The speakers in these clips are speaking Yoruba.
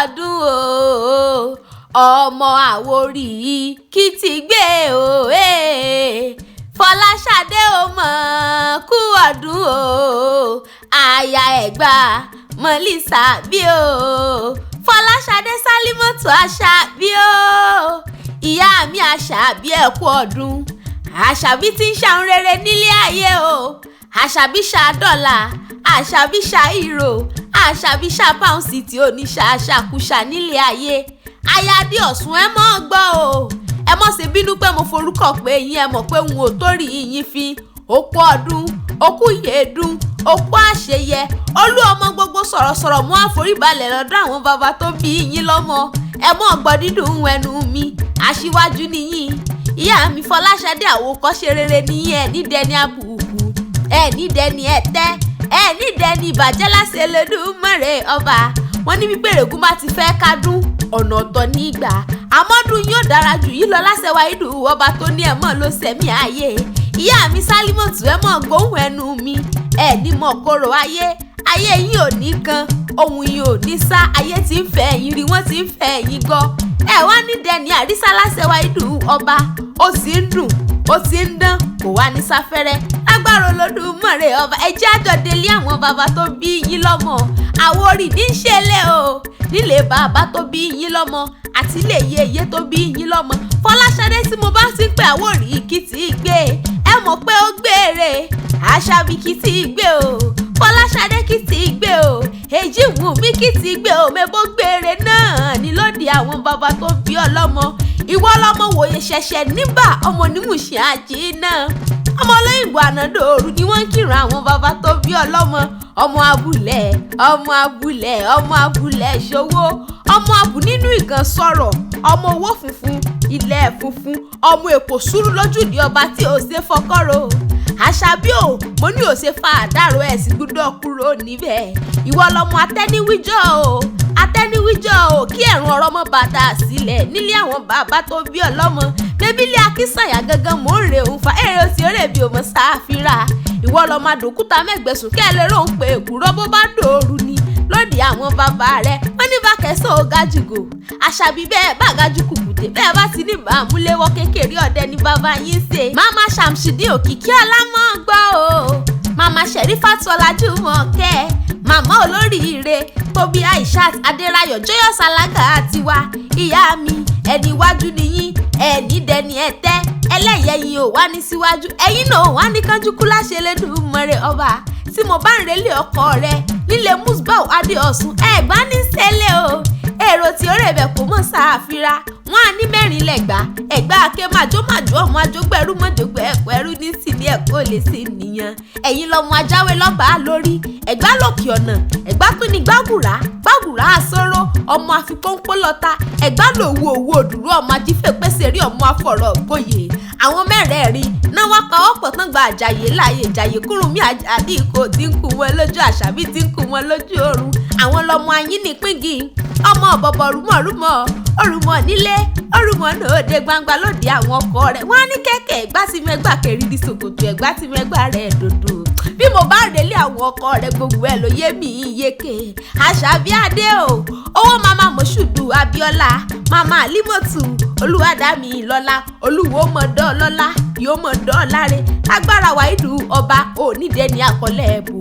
ọdún o ọmọ Àwórì kí ti gbé o Fọláṣadé o mọ̀ kú ọdún o aya Ègbá Mọ́lísà bí o Fọláṣadé Sálímọ́tù Àṣàbí o ìyá mi Àṣàbí ẹ kú ọdún Àṣàbí tí ń ṣàun rere nílé ayé o Àṣàbí ṣàdọ́là Àṣàbí ṣàìrò Àṣàbí ṣàpáùnsì tí ò ní ṣàṣàkúṣà nílé ayé ayáde Ọ̀ṣun ẹ mọ́ gbọ́ o ẹ mọ́ ṣe bínú pé mo forúkọ pé yín ẹ mọ̀ pé n ò torí yín fi òkú ọdún òkú ìyèdún òkú àṣeyẹ Olúomo Gbogbo Sòròsòrò mú àforíbalẹ̀ lọ́dọ̀ àwọn bàbá tó bí yín lọ́mọ ẹ mọ́ gbọ́ dídùn ẹnu mi aṣíwájú nìyín ìyá mi Fọláṣadé àwòkọ́ṣe rere nìyín ẹ nídẹni àbùkù ẹ nídẹni ẹ̀tẹ́ ẹ nídẹni ìbàjẹ́ láṣẹ Olódùmarè ọba wọn ní wípé èrègùn bá ti fẹ́ kádùn ọ̀nà ọ̀tọ̀ ní ìgbà àmọ́dún yóò dára jù yìí lọ láṣẹ Wáídù ọba tó ní ẹ̀mọ́ ló sẹ̀mí ayé ìyá mi Sálímọ́tù ẹ mọ̀ gbóhùn ẹnu mi ẹ ní mọ̀ kóró ayé yín ò ní kan ohun yín ò ní sá ayé tí ń fẹ́ yín rí wọ́n ti ń fẹ́ yín gọ́ ẹ wá ní dẹni àrísá láṣẹ Wáídù ọba ó sì ń dùn ó sì ń dán kò wá ní sáfẹ́rẹ́ lágbára Olódùmarè ọba ẹ jẹ́ àjọ délé àwọn bàbá tó bí yín lọ́mọ Àwórì ní í ṣẹlẹ̀ o nílé bàbá tó bí yín lọ́mọ àti ilé yèyé tó bí yín lọ́mọ Fọláṣadé tí mo bá ti ń pè Àwórì kì í ti gbé ẹ mọ̀ pé ó gbére Àṣàbí kì í ti gbé o Fọláṣadé kì í ti gbé o èjì wù mí kì í ti gbé o mẹ́bó gbére náà ní lóde àwọn bàbá tó bí ọlọ́mọ ìwọ lọmọ wòye ṣẹ̀ṣẹ̀ níbà ọmọ onímùsìn àjínà ọmọ olóyìnbó ànádòru ni wọ́n ń kírun àwọn bàbá tó bí ọlọ́mọ ọmọ abúlé ṣòwò ọmọ abù nínú ìgàn sọ̀rọ̀ ọmọ owó funfun ilẹ̀ funfun ọmọ èpò sùúrù lójúde ọba tí ò ṣe fọkọ́rọ̀ Àṣàbí o mo ní ò ṣe fa àdárò ẹ̀ sì gbúdọ̀ kúrò níbẹ̀ ìwọ lọmọ atẹ́níwíjọ́ o kí ẹ̀rùn ọ̀rọ̀ mọ́ bàtà sílẹ̀ nílé àwọn bàbá tó bí ọlọ́mọ bébílẹ̀ Akínsànyà gangan mò ń re òun fa èrè òsì òrè bí òmò sáfìrà ìwọ lọmọ àdókúta mẹ́gbẹ̀sùn kí ẹ lè rò ń pe èkúrọ́ bó bá dòoru ni lóde àwọn bàbá rẹ wọn ní bá kẹsàn ó gájúgò Àṣàbí bẹ́ẹ̀ bá gájú kùkùté bẹ́ẹ̀ bá ti ní bàmúléwọ́ kékeré ọdẹ ní bàbá yín ṣe mama Ṣàmṣìdín Òkìkí Ọlámọ gbọ́ o mama Ṣẹ̀rífátù Ọlájúmọ̀kẹ́ màmá olóríire Tóbi Aishat Adérayọ̀ Joyous Alága àtiwá ìyá mi ẹni iwájú nìyín ẹni dẹni ẹ̀tẹ́ ẹlẹ́yẹ yìí ò wá ní síwájú ẹ̀yin náà ò wá ní kánjúkú láṣẹ Elédùmarè ọba tí mo bá ń relé ọkọ rẹ nílé Musbau Adé Ọ̀ṣun Ègbá ní ṣẹlẹ̀ o èrò tí ó rẹ̀ bẹ̀ kó mọ̀ sáàfìrà wọn á ní mẹ́rin lẹ́gbàá Ègbá ake màjó ọmọ ajógbẹ̀rú mọ́jọ́gbẹ̀ ẹ̀pẹ̀rú ní sílé ẹ̀kọ́ lè ṣe nìyẹn ẹ̀yin lọ́mọ ajáwé lọ́ba lórí Ègbá lòkè ọ̀nà Ègbá tún ní gbàgùrà àsọ̀rọ̀ ọmọ àfikọ́ńpọ̀ lọ́ta Ègbá lòwú owó òdúró ọmọ ajífẹ́ pẹ́sẹ̀ rí ọmọ afọ̀rọ̀ gbòye àwọn mẹ́rẹ̀ẹ̀rin náà wá pa ọ̀pọ̀ tán gba àjàyè láàyè ìjàyè Kúrúnmí Àjàdí Ìkó tí ń kú wọn lójú Àṣàbí tí ń kú wọn lójú ọ̀run àwọn lọmọ ayín ní píngì ọmọ bọ̀bọ̀ rúmọ̀ nílé orúmọ̀ náà òde gbangba lóde àwọn ọkọ rẹ̀ wọ́n á ní kẹ̀kẹ́ Ègbá tí mẹ́gbà kẹrì ní ṣòkòtò Ègbá tí mẹ́gbà rẹ̀ dòdò bí mo bá relé àwọn ọkọ rẹ̀ gbogbo ẹ̀ ló yé mi yéke Àṣàbí adé o owó mama Moshudu Abíọ́lá mama Alimọ̀tù Olúwadámilọ́lá Olúwo mọ̀dọ́ lọ́lá yóò mọ̀dọ́ láre agbára Wáídù ọba onídẹni àkọlẹ̀ ẹ̀bù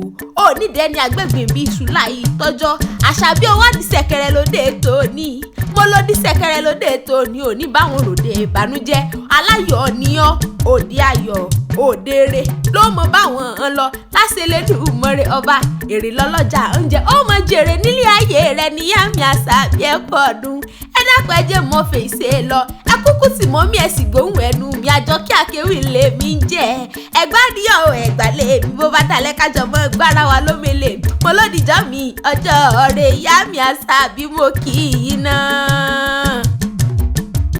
onídẹni agbègbè bíi ìṣúlá yìí tọ́jọ́ Àṣàbí owó àdìsẹ̀kẹrẹ lóde tòní mo ló dísẹ̀kẹrẹ lóde tòní òní báwọn ròde ìbànújẹ́ aláyọ̀ níyàn òde ayọ̀ òdèrè ló mọ báwọn ń lọ láṣẹ Elédùmarè ọba èrè lọ́lọ́jà oúnjẹ ó mọ jèrè nílé ayé rẹ níyà mi Àṣàbí ẹ̀kọ́ ọdún ẹ dákun ẹ jẹ́ mọ́ fèsì lọ ẹ kúkú tì mọ́ mi ẹ sì gbóhùn ẹnu mi Àjọkẹ́ Akéwì lè mi jẹ́ Ègbá díẹ̀ o Ègbá lè mi bó bá dalẹ̀ kájọ mọ́ gbára wa lómele mo lódìjọ́ mi ọjọ́ ọ̀rẹ́ ìyá mi Àṣàbí mo kì í náà.